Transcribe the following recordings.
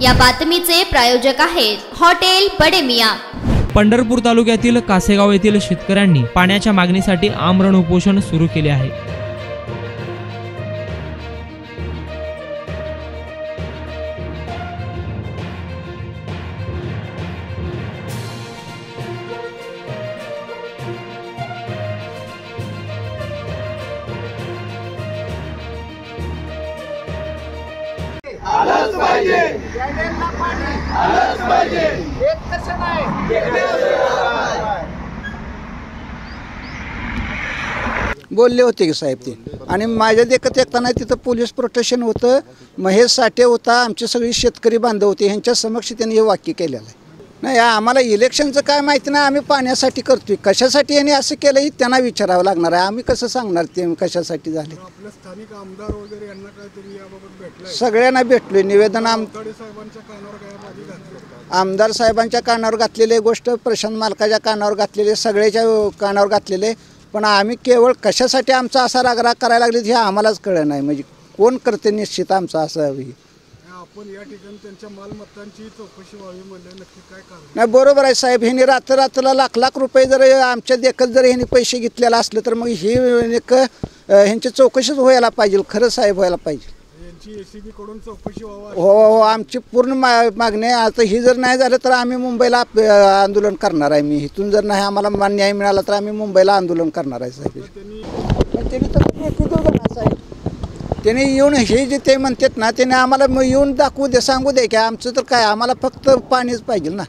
या बातमीचे प्रायोजक आहेत हॉटेल बडे मियां। पंढरपूर तालुक्यातील कासेगाव येथील शेतकऱ्यांनी पाण्याच्या मागणीसाठी आमरण उपोषण सुरू केले आहे। आलंच पाहिजे, प्यायला पाणी आलंच पाहिजे, एक कसं नाही बोलले होते की साहेब ते। आणि माझ्या देखत येताना तिथं पोलीस प्रोटेक्शन होतं, महेश साठे होता, आमचे सगळे शेतकरी बांधव होते, ह्यांच्या समक्ष त्यांनी हे वाक्य केलेलं आहे। नाही आम्हाला इलेक्शनचं काय माहिती नाही, आम्ही पाण्यासाठी करतोय, कशासाठी यांनी असं केलं हे त्यांना विचारावं लागणार आहे, आम्ही कसं सांगणार ते कशासाठी झाले। आपल्या स्थानिक आमदार वगैरे यांना काहीतरी याबाबत भेटलंय? सगळ्यांना भेटलोय, निवेदन आमदार साहेबांच्या कानावर घातलेले गोष्ट, प्रशांत मालकाच्या कानावर घातलेले, सगळ्याच्या कानावर घातलेले, पण आम्ही केवळ कशासाठी आमचा असा रागराग करायला लागले हे आम्हालाच कळलं नाही। म्हणजे कोण करते निश्चित आमचा असं आपण या ठिकाणी त्यांच्या मालमत्तांची चौकशी व्हावी म्हणजे नक्की काय कारण? नाही बरोबर आहे साहेब, ह्यांनी रात्र लाख लाख रुपये जर आमच्या देखत जर ह्यांनी पैसे घेतलेला असलं तर मग ही ह्यांची चौकशीच व्हायला पाहिजे, खरं साहेब व्हायला पाहिजे। यांची एसीबी कडून चौकशी व्हावी। हो, आमची पूर्ण मागणी आहे। आता ही जर नाही झालं तर आम्ही मुंबईला आंदोलन करणार आहे। मी इथून जर नाही आम्हाला न्याय मिळाला तर आम्ही मुंबईला आंदोलन करणार आहे साहेब। त्यांनी तर साहेब त्यांनी येऊन हे जे ते म्हणतात ना त्याने आम्हाला येऊन दाखवू दे, सांगू दे की आमचं तर काय, आम्हाला फक्त पाणीच पाहिजे ना।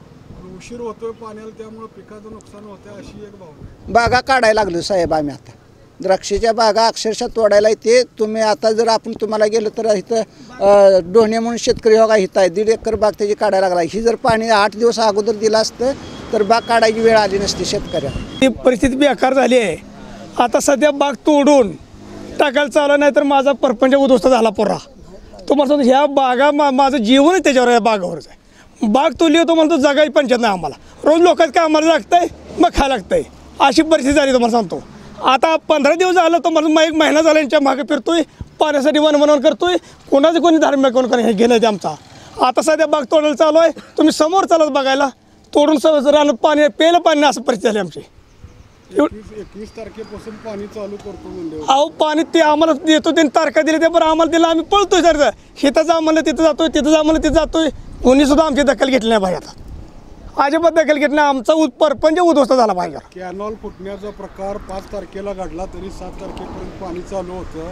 उशीर होतोय पाण्याला, त्यामुळे पिकाचं नुकसान होतं अशी एक भावना। बागा काढायला लागलो साहेब आम्ही, आता द्राक्षाच्या बागा अक्षरशः तोडायला येते। तुम्ही आता जर आपण तुम्हाला गेलं तर इथं डोणे म्हणून शेतकरी बघा इथं आहे, 1.5 एकर बाग त्याची काढायला लागला। ही जर पाणी 8 दिवस अगोदर दिलं असतं तर बाग काढायची वेळ आली नसती शेतकऱ्याला। ही परिस्थिती बेकार झाली आहे। आता सध्या बाग तोडून टाकायला चालू नाही तर माझा परपंच उद्ध्वस्त झाला पुरा। तुम्हाला सांगतो ह्या बागा माझं जीवनच त्याच्यावर या बागावरच आहे। बाग तोडली होतो मला तो जगाही पंचायत नाही आम्हाला, रोज लोकांचं काय आम्हाला लागतंय मग खायला लागतंय, अशी परिस्थिती झाली। तुम्हाला सांगतो आता 15 दिवस झालं तर मला 1 महिना झाला यांच्या मागे फिरतोय, पाण्यासाठी वनवन करतोय, कोणाचं कोणी धार्मिक कोण हे घेणं ते आमचा। आता सध्या बाग तोडायला चालू आहे, तुम्ही समोर चालत बघायला, तोडून राहणं पाणी प्यायला पाणी असं परिस्थिती झाली आमची। 21 तारखेपासून पाणी चालू करतो म्हणजे अहो पाणी ते आम्हाला देतो, त्यांनी तारखा दिल्या ते पण आम्हाला दिलं, आम्ही पळतोय सर, हिथं जा म्हणलं तिथं जातोय, तिथं जा म्हणलं तिथं जातोय, कोणी सुद्धा आमची दखल घेतली नाही पाहिजे। आता अजिबात दखल घेतली नाही, आमचा परपंच उद्ध्वस्त झाला पाहिजे। कॅनॉल फुटण्याचा प्रकार 5 तारखेला घडला, तरी 7 तारखेपर्यंत पाणी चालू होतं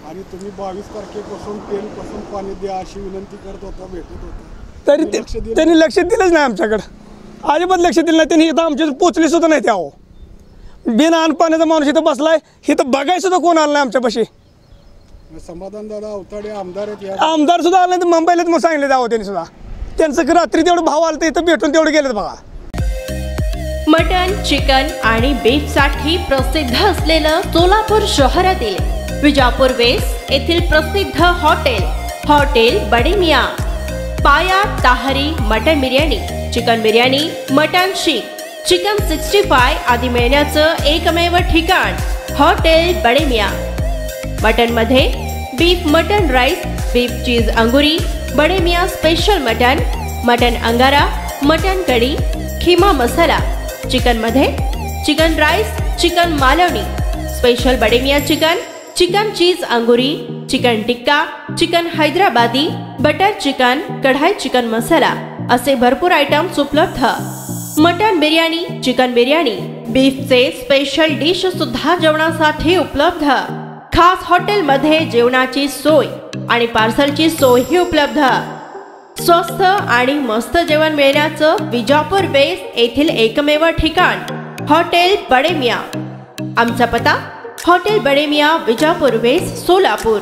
आणि तुम्ही 22 तारखेपासून 10 पासून पाणी द्या अशी विनंती करत होता, भेटत होता, तरी त्यांनी लक्ष दिलंच नाही आमच्याकडं, अजिबात लक्ष दिलं नाही त्यांनी। इथं आमच्या पोचले सुद्धा नाही त्या बिन पाण्याचा माणूस इथं बसलाय, इथं बघाय सुद्धा कोण आलं नाही आमच्यापाशी। समाधान दादा अवताडे आमदार आहेत, आमदार सुद्धा आले नाही, मुंबईला मग सांगितलं जावं त्यांनी सुद्धा, त्यांचं रात्री तेवढं भाव आलं तर इथं भेटून तेवढं गेलेत बघा। मटन, चिकन आणि बीफ साठी प्रसिद्ध असलेलं सोलापूर शहरातील विजापूर वेस्ट येथील प्रसिद्ध हॉटेल बडे मियां। पाया ताहरी mutton biryani, chicken biryani, mutton शीख, चिकन 65 आदी मिळण्याचं एकमेव ठिकाण हॉटेल बडे मियां। मटन मध्ये beef mutton rice, beef cheese अंगुरी, Bade Miyan special mutton, mutton अंगारा, मटन कढी, खिमा मसाला। चिकन मध्ये chicken rice, chicken Malvani, special Bade Miyan chicken, chicken cheese अंगुरी, chicken tikka, chicken Hyderabadi, butter chicken, kadai chicken masala असे भरपूर आयटम्स उपलब्ध। मटन बिर्याणी, चिकन बिर्याणी, बीफचे स्पेशल डिश सुद्धा जेवणासाठी उपलब्ध। खास हॉटेलमध्ये जेवणाची सोय आणि पार्सलची सोयही उपलब्ध। स्वस्त आणि मस्त जेवण मिळण्याचं विजापूर वेस्ट येथील एकमेव ठिकाण हॉटेल बडे मियां। आमचा पत्ता हॉटेल बडे मियां, विजापूर वेस्ट, सोलापूर।